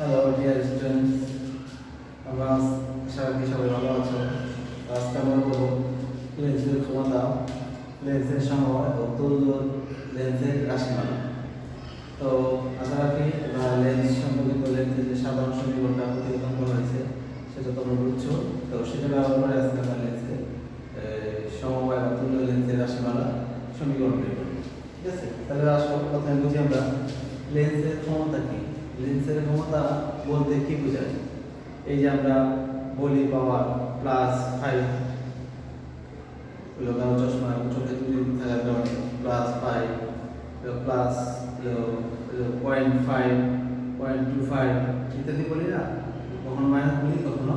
Hello dear students, আমরা আশা রাখি সবাই ভালো আছো। আজকে আমরা বলবো লেন্সের ক্ষমতা, লেন্সের সময় ও তুল্য লেন্সের রাশিমালা। তো আশা রাখি লেন্স সম্পর্কিত লেন্সের যে সাধারণ সমীকরণটা প্রতিপাদন করা হয়েছে সেটা তোমরা বুঝছো। তো সেটা ব্যবহার করে আজকে আমরা লেন্সের সমবায় বা তুল্য লেন্সের রাশিমালা সমীকরণ বের করব। ঠিক আছে, তাহলে আসো প্রথমে বুঝি আমরা লেন্সের ক্ষমতা কি। লেন্সের ক্ষমতা বলতে কি বোঝায়? এই যে আমরা বলি পাওয়ার +5 হলো কারো চশমা চোখে ত্রুটি থাকার কারণে +5 প্লাস 0.5 0.25 ইত্যাদি বলি না, কখনো মাইনাস বলি কখনো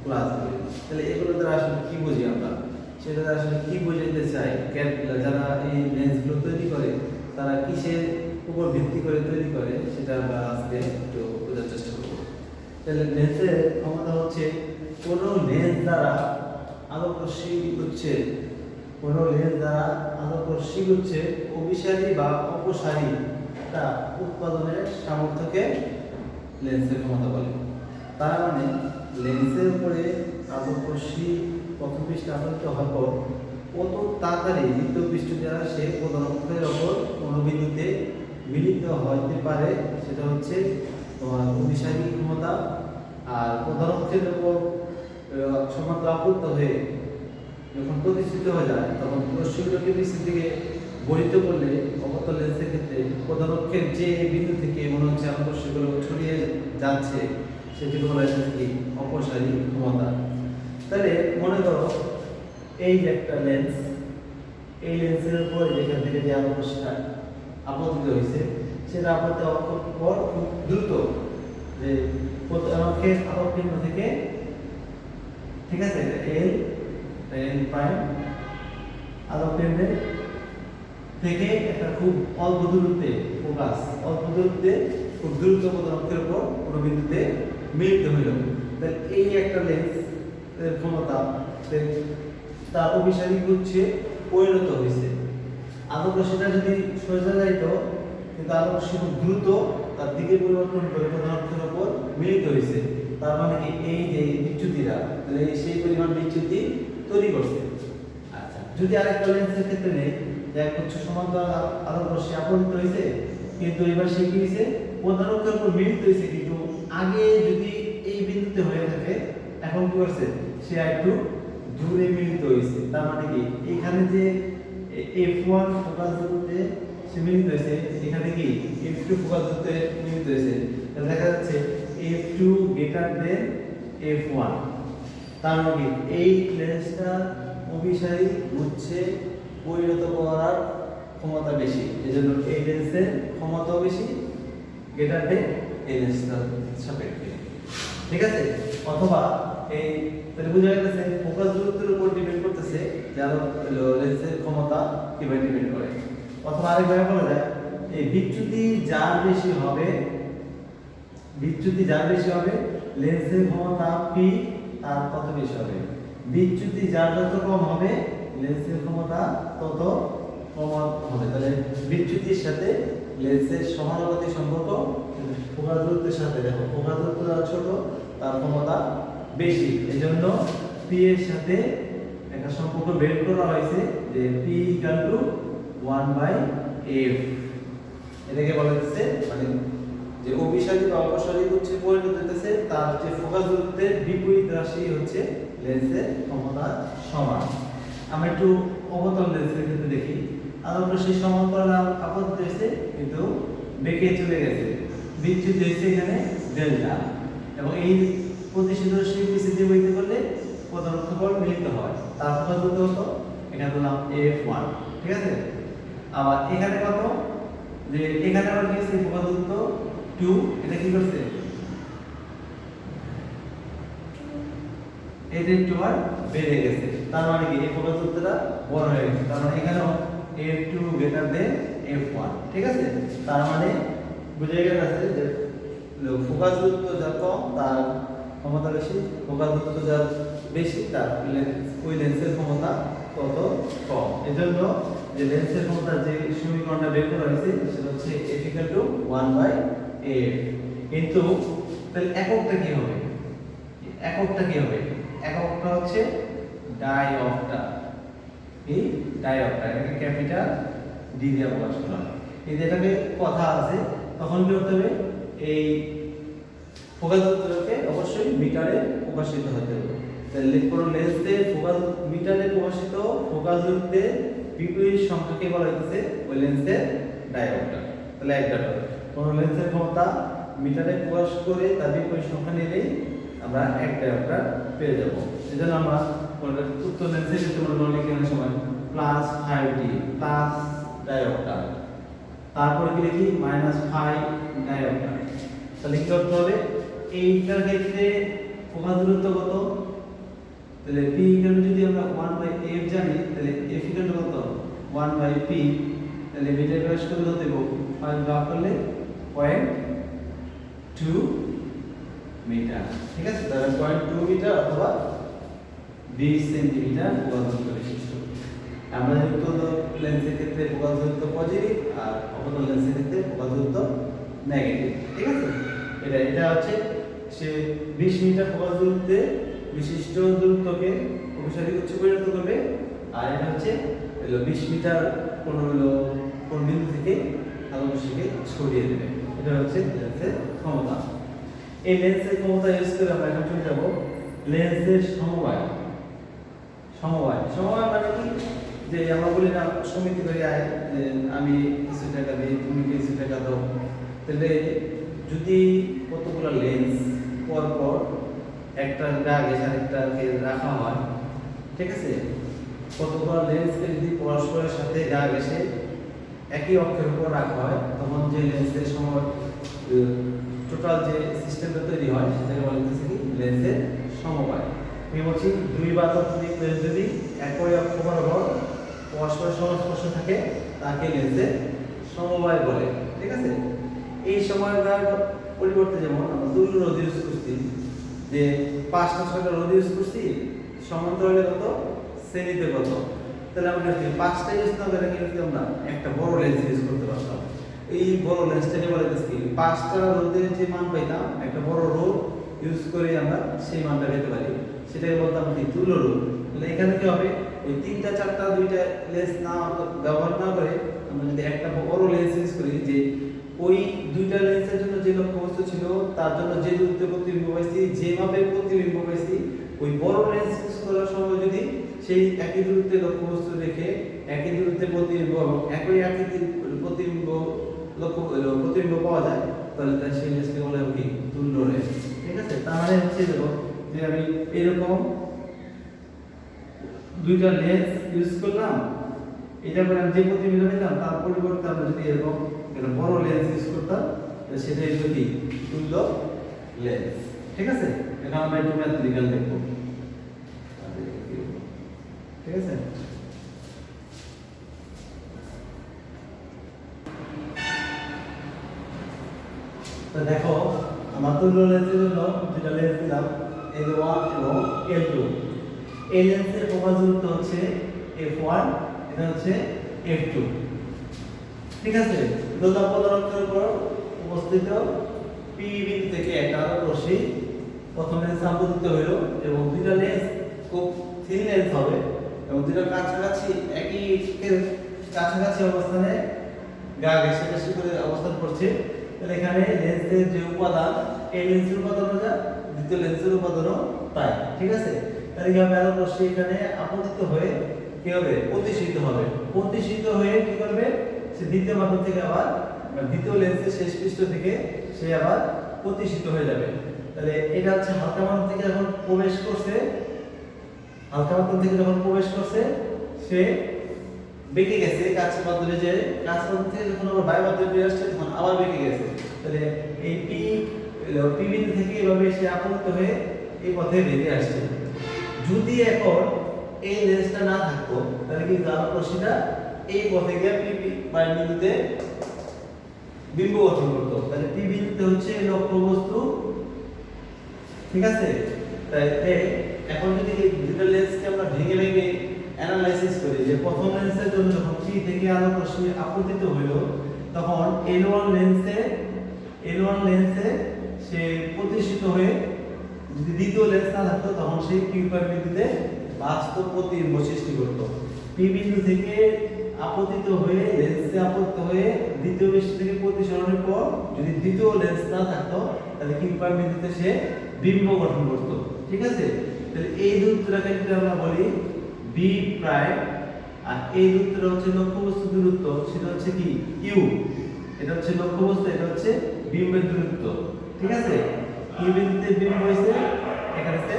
প্লাস বলি। তাহলে এগুলো দ্বারা আসলে কি বুঝি আমরা, সেটা দ্বারা আসলে কি বোঝাতে চাই, যারা এই লেন্সগুলো তৈরি করে তারা কিসের উপর ভিত্তি করে তৈরি করে সেটা আমরা আজকে একটু বোঝার চেষ্টা করব। তাহলে লেন্সের ক্ষমতা হচ্ছে কোনো লেন্স দ্বারা আলোকরশ্মি হচ্ছে অভিসারী বা অপসারী তা উৎপাদনের সামর্থ্যকে লেন্সের ক্ষমতা বলে। তার মানে লেন্সের উপরে আলোকরশ্মি প্রথম পৃষ্ঠে আপতিত হওয়ার পর কত তাড়াতাড়ি দ্বিতীয় পৃষ্ঠ দ্বারা সে প্রধানক্ষের ওপর কোনো বিন্দুতে মিলিত হতে পারে সেটা হচ্ছে তোমার অভিসারী ক্ষমতা। আর প্রধানক্ষের ওপর সমান্তরাল আপতিত হয়ে যখন প্রতিষ্ঠিত হয়ে যায় তখন রশ্মিগুলোকে পৃষ্ঠের দিকে বহিত করলে অবতল লেন্সের ক্ষেত্রে প্রধানক্ষের যে বিন্দু থেকে মনে হচ্ছে আলোকরশ্মিগুলো ছড়িয়ে যাচ্ছে সেটি বলা হয় কি অপসারী ক্ষমতা। তাহলে মনে করো এই যে একটা লেন্স, এই লেন্সের উপর যেখান থেকে যে আলোকরশ্মিটা আপতিত হয়েছে সেটা আপতিত হওয়ার পর খুব দ্রুত যে প্রধানক্ষের আলোক কেন্দ্র থেকে, ঠিক আছে, এল প্রাইম আলোক কেন্দ্রের থেকে একটা খুব অল্প দূরত্বে খুব দ্রুত প্রধানক্ষের উপর কোনো বিন্দুতে মিলিত হইল। তাহলে এই একটা লেন্স এর ক্ষমতা তার অভিসারী হচ্ছে পরিণত হয়েছে। আলোকরশ্মিটা যদি সোজা যাইতো কিন্তু আলোকরশ্মি খুব দ্রুত তার দিকে পরিবর্তন করে প্রধানক্ষের উপর মিলিত হয়েছে। তার মানে কি এই যে বিচ্যুতিরা সেই পরিমাণ বিচ্যুতি তৈরি করছে। আচ্ছা, যদি আরেকটা লেন্সের ক্ষেত্রে নেই যে এক উচ্চ সমান্তরাল আলোকরশ্মি আপতিত হয়েছে কিন্তু এবার সে কি হয়েছে প্রধানক্ষের উপর মিলিত হয়েছে, কিন্তু আগে যদি এই বিন্দুতে হয়ে থাকে এখন কি করছে সে একটু দূরে মিলিত হয়েছে। তার মানে কি এখানে যে f1 ফোকাস দূরত্বে সে মিলিত হয়েছে, এখানে কি f2 ফোকাস দূরত্বে মিলিত হয়েছে। তাহলে দেখা যাচ্ছে f2 গ্রেটার দেন f1। তার মানে কি এই লেন্সটা অভিসারী হচ্ছে পরিণত করার ক্ষমতা বেশি, এজন্য এই লেন্সের ক্ষমতাও বেশি গ্রেটার দেন এই লেন্সটার সাপেক্ষে। ঠিক আছে, অথবা এই তাহলে বোঝা যাচ্ছে ফোকাস দূরত্বের উপর ডিপেন্ড করতেছে যে লেন্সের ক্ষমতা কিভাবে ডিপেন্ড করে। অথবা আরেকভাবে বলা যায় এই বিচ্যুতি যার বেশি হবে লেন্সের ক্ষমতা পি তার তত বেশি হবে। বিচ্যুতি যার যত কম হবে লেন্সের ক্ষমতা তত কম হবে। তাহলে বিচ্যুতির সাথে লেন্সের সমানুপাতিক সম্পর্ক ফোকাস দূরত্বের সাথে। দেখো ফোকাস দূরত্ব যারা ছোট তার ক্ষমতা বেশি, এজন্য পি এর সাথে একটা সম্পর্ক বের করা হয়েছে যে পি ইকুয়াল টু 1/f। এটাকে বলা হচ্ছে মানে যে অভিসারী বা অপসারী হচ্ছে পরিণত হতেছে তার যে ফোকাস দূরত্বের বিপরীত রাশি হচ্ছে লেন্সের ক্ষমতা সমান। আমরা একটু অবতল লেন্সের ক্ষেত্রে দেখি, আলোকরশ্মি সমান্তরাল আপতিত হয়েছে কিন্তু বেঁকে চলে গেছে, বিচ্যুতি হয়েছে এখানে ডেল্টা, এবং এই প্রতিষ্ঠিত রশ্মি পিছিয়ে দিয়ে বইতে করলে প্রধানক্ষ বল মিলিত হয়, তার ফোকাস দূরত্ব হতো এখানে বললাম f1। ঠিক আছে, আবার এখানে কত যে এখানে আবার কি আছে ফোকাস দূরত্ব 2, এটা কি করছে এটা একটু আর বেড়ে গেছে। তার মানে কি এই ফোকাস দূরত্বটা বড় হয়ে গেছে, তার মানে এখানেও f2 গ্রেটার দেন f1। ঠিক আছে, তার মানে বুঝে গেছে যে ফোকাস দূরত্ব যত কম তার ক্ষমতা বেশি, ফোকাস দূরত্ব যত বেশি তার ওই লেন্সের ক্ষমতা তত কম। এজন্য যে লেন্সের ক্ষমতা যে সমীকরণটা বের করা হয়েছে সেটা হচ্ছে f = 1/f। কিন্তু তাহলে এককটা কি হবে? এককটা কি হবে? এককটা হচ্ছে ডাইঅপ্টার। এই ডাইঅপ্টার এটাকে ক্যাপিটাল ডি দিয়ে প্রকাশ করা হয়। এই যেটাকে কথা আছে তখন কি করতে হবে? এই ফোকাস দূরত্বকে অবশ্যই মিটারে প্রকাশিত হতে হবে। তাহলে কোন লেন্সের ফোকাস মিটারে প্রকাশিত ফোকাস দূরত্বের বিপরীত সংখ্যাকে বলা হইতেছে ওই লেন্সের ডায়োপ্টার। তাহলে এক ডাটা কোন লেন্সের ক্ষমতা মিটারে প্রকাশ করে তার বিপরীত সংখ্যা নিলেই আমরা এক ডায়োপ্টার পেয়ে যাব। এজন্য আমরা উত্তর লেন্সের ক্ষেত্রে আমরা লিখে সময় +5d প্লাস ডায়োপ্টার, তারপরে কি লিখি -5 ডায়োপ্টার। তাহলে কি করতে হবে? এইটার ক্ষেত্রে ফোকাস দূরত্ব কত? তাহলে p ইকুয়াল যদি আমরা 1/f জানি তাহলে f ইকুয়াল কত? 1/p। তাহলে মিটার প্রকাশ করলে হতে হবে 5 ভাগ করলে 0.2 মিটার। ঠিক আছে, তাহলে 0.2 মিটার অথবা 20 সেন্টিমিটার ফোকাস দূরত্ব বিশিষ্ট। আমরা যেহেতু লেন্সের ক্ষেত্রে ফোকাস দূরত্ব পজিটিভ আর অপর লেন্সের ক্ষেত্রে ফোকাস দূরত্ব নেগেটিভ। ঠিক আছে, এটা হচ্ছে সে 20 মিটার ফোকাস দূরত্বে বিশিষ্ট দূরত্বকে অভিসারী উচ্চ পরিণত করবে, আর এটা হচ্ছে 20 মিটার কোন বিন্দু থেকে আলোকরশ্মিকে ছড়িয়ে দেবে। এটা হচ্ছে লেন্সের ক্ষমতা। এই লেন্সের ক্ষমতা ইউজ করে আমরা এখন চলে যাব লেন্সের সমবায়। সমবায় মানে কি? যে আমরা বলি না সমিতি করে আয় যে আমি কিছু টাকা দিই তুমি কিছু টাকা দাও। তাহলে যদি কতগুলো লেন্স পর একটা গা ঘেঁষে আরেকটাকে রাখা হয়, ঠিক আছে, কতগুলো লেন্সকে যদি পরস্পরের সাথে গা ঘেঁষে একই অক্ষের উপর রাখা হয় তখন যে লেন্সের সময় টোটাল যে সিস্টেমটা তৈরি হয় সেটাকে বলা হচ্ছে কি লেন্সের সমবায়। আমি বলছি দুই বা ততোধিক লেন্স যদি একই অক্ষ বরাবর পরস্পর সংস্পর্শ থাকে তাকে লেন্সের সমবায় বলে। ঠিক আছে, এই সমবায়ের পরিবর্তে যেমন আমরা দুটো রোধ ইউজ করছি, যে 5টা 6টা রোধ ইউজ করছি, সমান্তরালে কত শ্রেণীতে কত, তাহলে আমরা যদি 5টা ইউজ না করে কিন্তু আমরা একটা বড় লেন্স ইউজ করতে পারতাম। এই বড় লেন্সটাকে বলে কি 5টা রোধের যে মান পাইতাম একটা বড় রোধ ইউজ করে আমরা সেই মানটা পেতে পারি, সেটাকে বলতাম কি তুল্য রোধ। তাহলে এখানে কি হবে? ওই 3টা 4টা 2টা লেন্স না ব্যবহার না করে আমরা যদি একটা বড় লেন্স ইউজ করি, যে ওই 2টা লেন্সের জন্য যে লক্ষ্যবস্তু ছিল তার জন্য যে দূরত্বে প্রতিবিম্ব পাইছি, যেভাবে প্রতিবিম্ব পাইছি, ওই বড় লেন্স ইউজ করার সময় যদি সেই একই দূরত্বে লক্ষ্যবস্তু রেখে একই দূরত্বে প্রতিবিম্ব এবং একই প্রতিবিম্ব প্রতিবিম্ব পাওয়া যায় তাহলে সেই লেন্সকে বলা হবে কি তুল্য লেন্স। ঠিক আছে, তার মানে হচ্ছে যে আমি এরকম 2টা লেন্স ইউজ করলাম, এটা করে আমি যে প্রতিবিম্ব পেলাম তার পরিবর্তে আমরা যদি এরকম একটা বড় লেন্স ইউজ করতাম সেটাই হলো কি তুল্য লেন্স। ঠিক আছে, এখন আমরা একটু ম্যাথমেটিক্যাল দেখব। ঠিক আছে, তো দেখো আমার তুল্য লেন্সের জন্য দুটো লেন্স দিলাম L1 এবং L2। এই লেন্সের ফোকাস দূরত্ব হচ্ছে f1, এটা হচ্ছে f2। ঠিক আছে, দোলক পদার্থের উপর অবস্থিত p বিন্দু থেকে একটা আলোকরশ্মি প্রথম লেন্স আপতিত হইল এবং দুটো লেন্স খুব থিন লেন্স হবে এবং দুটো কাছাকাছি একই কাছাকাছি অবস্থানে গা ঘেঁষে করে অবস্থান করছে। তাহলে এখানে লেন্সের যে উপাদান, এই লেন্সের উপাদান যা দ্বিতীয় লেন্সের উপাদানও তাই। ঠিক আছে, তাহলে কি হবে? আলোকরশ্মি এখানে আপতিত হয়ে কি হবে? প্রতিসিত হবে। প্রতিসিত হয়ে কি করবে? সে দ্বিতীয় মাধ্যম থেকে আবার দ্বিতীয় লেন্সের শেষ পৃষ্ঠ থেকে সে আবার প্রতিসিত হয়ে যাবে। তাহলে এটা হচ্ছে হালকা মাধ্যম থেকে যখন প্রবেশ করছে, হালকা মাধ্যম থেকে যখন প্রবেশ করছে সে বেঁকে গেছে কাছের মাধ্যমে, যে কাছের মাধ্যম থেকে যখন আবার বায়ু মাধ্যমে বেরিয়ে আসছে তখন আবার বেঁকে গেছে। তাহলে এই পি বিন্দু থেকে এভাবে সে আপতিত হয়ে এই পথে বেরিয়ে আসছে। যদি এখন এই লেন্সটা না থাকতো তাহলে কি আলোকরশ্মিটা এই পথে গিয়ে পি বিন্দুতে বিম্ব গঠন করতো। তাহলে পি বিন্দুতে হচ্ছে লক্ষ্যবস্তু। ঠিক আছে, তাই এখন যদি এই দুটো লেন্সকে আমরা ভেঙে ভেঙে অ্যানালাইসিস করি, যে প্রথম লেন্সের জন্য যখন পি থেকে আলোকরশ্মি আপতিত হইল তখন L1 লেন্সে সে প্রতিষ্ঠিত হয়ে যদি দ্বিতীয় লেন্স না থাকতো তখন সেই কিউ প্রাইম বিন্দুতে বাস্তব প্রতিবিম্ব সৃষ্টি করতো। পি বিন্দু থেকে আপতিত হয়ে লেন্সে আপতিত হয়ে দ্বিতীয় পৃষ্ঠ থেকে প্রতিসরণের পর যদি দ্বিতীয় লেন্স না থাকতো তাহলে কিউ প্রাইম বিন্দুতে সে বিম্ব গঠন করতো। ঠিক আছে, তাহলে এই দূরত্বটাকে যদি আমরা বলি বি প্রাইম, আর এই দূরত্বটা হচ্ছে লক্ষ্যবস্তু দূরত্ব, সেটা হচ্ছে কি ইউ। এটা হচ্ছে লক্ষ্যবস্তু, এটা হচ্ছে বিম্বের দূরত্ব। ঠিক আছে, কিউ বিন্দুতে বিম্ব হইছে, এখানে হচ্ছে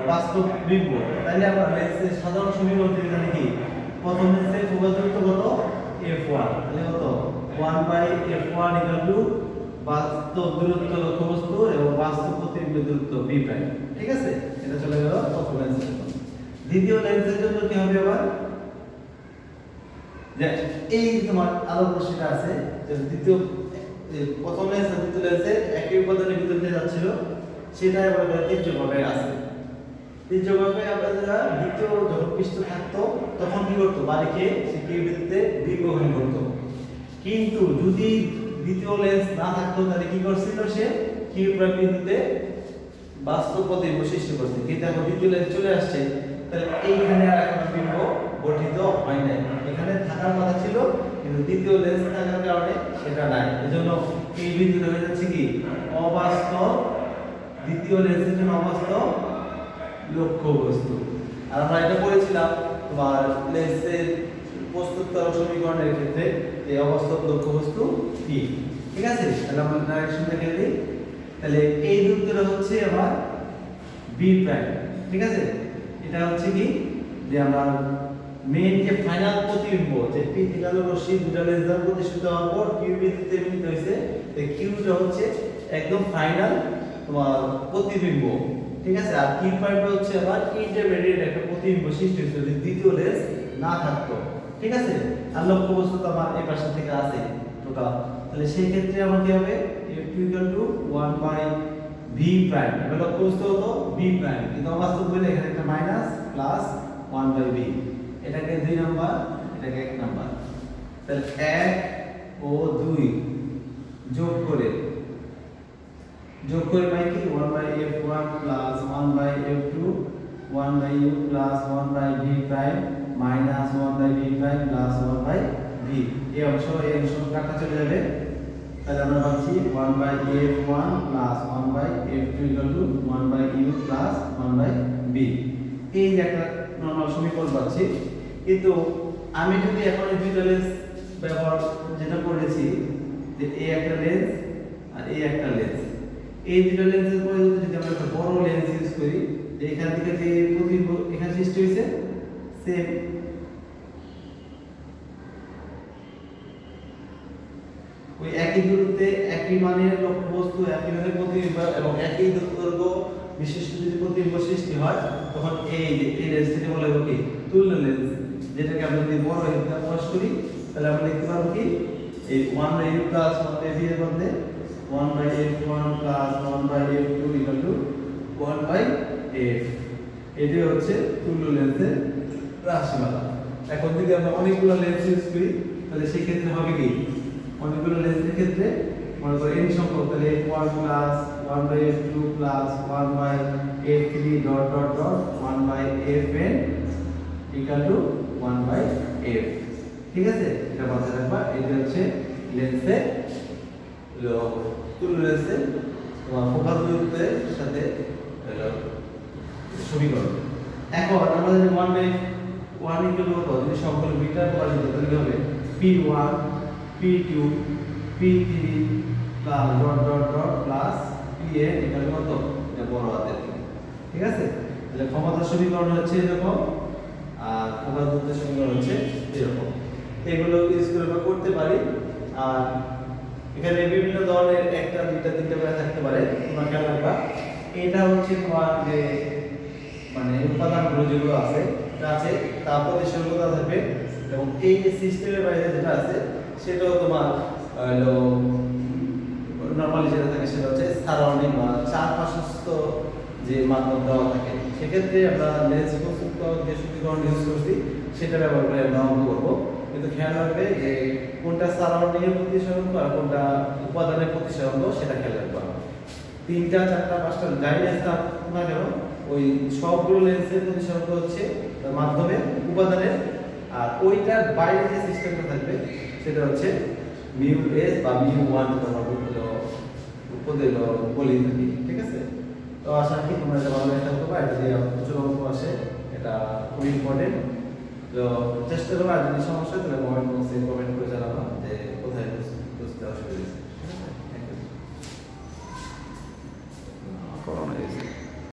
বাস্তব বিম্ব। তাহলে আমরা লেন্সের সাধারণ সমীকরণ থেকে জানি কি, প্রথম লেন্সের ফোকাস দূরত্ব কত f1, তাহলে কত 1/f1 বাস্তব দূরত্ব লক্ষ্যবস্তু এবং বাস্তব প্রতিবিম্বের দূরত্ব b প্রাইম। ঠিক আছে, এটা চলে গেল প্রথম লেন্সের জন্য। দ্বিতীয় লেন্সের জন্য কি হবে আবার, যে এই তোমার আলোর রশ্মিটা আছে, যে দ্বিতীয় প্রথম লেন্স আর দ্বিতীয় লেন্সের একই উপাদানের ভিতর দিয়ে যাচ্ছিল, সেটা এবার তির্যকভাবে আছে। তির্যকভাবে আমরা দ্বিতীয় যখন পৃষ্ঠ থাকতো তখন কি করতো, বাড়িকে সে কিউ বিন্দুতে বিম্ব গঠন করতো। কিন্তু যদি দ্বিতীয় লেন্স না থাকতো তাহলে কি করছিল, সে কিউ প্রাইম বিন্দুতে বাস্তব প্রতিবিম্ব সৃষ্টি করছে। কিন্তু এখন দ্বিতীয় লেন্স চলে আসছে, তাহলে এইখানে আর এখন বিম্ব গঠিত হয় নাই। এখানে থাকার কথা ছিল কিন্তু দ্বিতীয় লেন্স থাকার কারণে সেটা নাই। এজন্য এই বিন্দুটা হয়ে যাচ্ছে কি অবাস্তব, দ্বিতীয় লেন্সের জন্য অবাস্তব লক্ষ্যবস্তু। আর আমরা এটা পড়েছিলাম তোমার লেন্সের প্রস্তুততরণ সমীকরণের ক্ষেত্রে এই অবাস্তব লক্ষ্যবস্তু কি। ঠিক আছে, তাহলে আমরা ডাইরেকশন দেখে দিই। তাহলে এই দূরত্বটা হচ্ছে আমার বি প্রাইম। ঠিক আছে, এটা হচ্ছে কি যে আমরা মেইন যে ফাইনাল প্রতিবিম্ব, যে পি থিটা রশ্মি দুটো লেন্স দ্বারা প্রতিষ্ঠিত হওয়ার পর কিউ বিন্দুতে মিলিত হয়েছে, এই কিউটা হচ্ছে একদম ফাইনাল তোমার প্রতিবিম্ব। ঠিক আছে, আর কিউ প্রাইমটা হচ্ছে আবার ইন্টারমিডিয়েট একটা প্রতিবিম্ব সৃষ্টি হয়েছে যদি দ্বিতীয় লেন্স না থাকতো। ঠিক আছে, আর লক্ষ্যবস্তু তো আমার এই পাশে থেকে আছে টোটাল। তাহলে সেই ক্ষেত্রে আমার কি হবে, f2 1/v প্রাইম। এবার লক্ষ্যবস্তু হতো b প্রাইম, কিন্তু অবাস্তব বলে এখানে একটা মাইনাস প্লাস 1/v, এটাকে 2 নাম্বার, এটাকে 1 নাম্বার। তাহলে 1 ও 2 যোগ করে পাই কি 1/f1 plus 1/f2 1/u plus 1/v prime minus 1/v prime plus 1/v। এই অংশ কাটা চলে যাবে, তাহলে আমরা পাচ্ছি 1/f1 plus 1/f2 1/u plus 1/v। এই যে একটা নরমাল সমীকরণ পাচ্ছি। কিন্তু আমি যদি এখন এই দুইটা লেন্স ব্যবহার যেটা করেছি, যে এই একটা লেন্স আর এই একটা লেন্স, এই দুটো লেন্সের পরিবর্তে যদি আমরা একটা বড় লেন্স ইউজ করি, এখান থেকে যে প্রতিবিম্ব এখানে সৃষ্টি হয়েছে সেম ওই একই দূরত্বে একই মানের লক্ষ্যবস্তু একই মানের প্রতিবিম্ব এবং একই দৈর্ঘ্য বিশিষ্ট যদি প্রতিবিম্ব সৃষ্টি হয়, তখন এই লেন্সটিকে বলা হবে কি তুল্য লেন্স। যেটাকে আমরা যদি বড় হিসাবে প্রকাশ করি তাহলে আমরা লিখতে পারবো কি এই 1/u প্লাস 1/v এর মধ্যে 1/f1 প্লাস 1/f2 1/f। এটাই হচ্ছে তুল্য লেন্সের রাশিমালা। এখন যদি আমরা অনেকগুলো লেন্স ইউজ করি তাহলে সেই ক্ষেত্রে হবে কি, অনেকগুলো লেন্সের ক্ষেত্রে মনে করো n সংখ্যক, তাহলে f1 plus 1/f2 plus 1/f3 dot dot dot 1/fn equal to 1/f। ঠিক আছে, এটা মাথায় রাখবা। এটা হচ্ছে লেন্সের তুল্য লেন্সের ফোকাস দূরত্বের সাথে সমীকরণ। এখন আমরা যদি 1/1 ইকুয়াল কত, যদি সবগুলো মিটার পরিচিত তাহলে হবে p1 p2 p3 plus dot dot dot plus pn equal কত, এটা বড় হাতের। ঠিক আছে, তাহলে ক্ষমতার সমীকরণ হচ্ছে এরকম আর ফোকাস দূরত্বের সমীকরণ হচ্ছে এরকম। এগুলো ইউজ করে আমরা করতে পারি। আর এখানে বিভিন্ন ধরনের একটা দুইটা তিনটা করে থাকতে পারে, তোমরা খেয়াল রাখবা। এটা হচ্ছে তোমার যে মানে উপাদানগুলো যেগুলো আছে তা প্রতিসরণতা থাকবে, এবং এই সিস্টেমের বাইরে যেটা আছে সেটাও তোমার নরমালি যেটা থাকে সেটা হচ্ছে সারাউন্ডিং বা চারপাশস্থ যে মাধ্যম দেওয়া থাকে। সেক্ষেত্রে আমরা লেন্স প্রস্তুত যে সমীকরণ ইউজ করছি সেটা ব্যবহার করে আমরা অঙ্ক করবো। কিন্তু খেয়াল রাখবে যে কোনটা সারাউন্ডিং এর প্রতিসরণ আর কোনটা উপাদানের প্রতিসরণ সেটা খেয়াল রাখবা। তিনটা চারটা পাঁচটা যাই লেন্স থাক না কেন ওই সবগুলো লেন্সের প্রতিসংখ্য হচ্ছে তার মাধ্যমে উপাদানের, আর ওইটার বাইরে যে সিস্টেমটা থাকবে সেটা হচ্ছে মিউ এস বা মিউ ওয়ান বলি থাকি, ঠিক আছে? তো আশা করি তোমরা এটা ভালো একটা করবা, এটা দিয়ে প্রচুর অঙ্ক আসে, এটা খুব ইম্পর্টেন্ট। তো চেষ্টা করবা, আর যদি সমস্যা হয় তাহলে কমেন্ট করে জানাবা যে কোথায় বুঝতে অসুবিধা হয়েছে, ঠিক আছে? Thank you. করোনা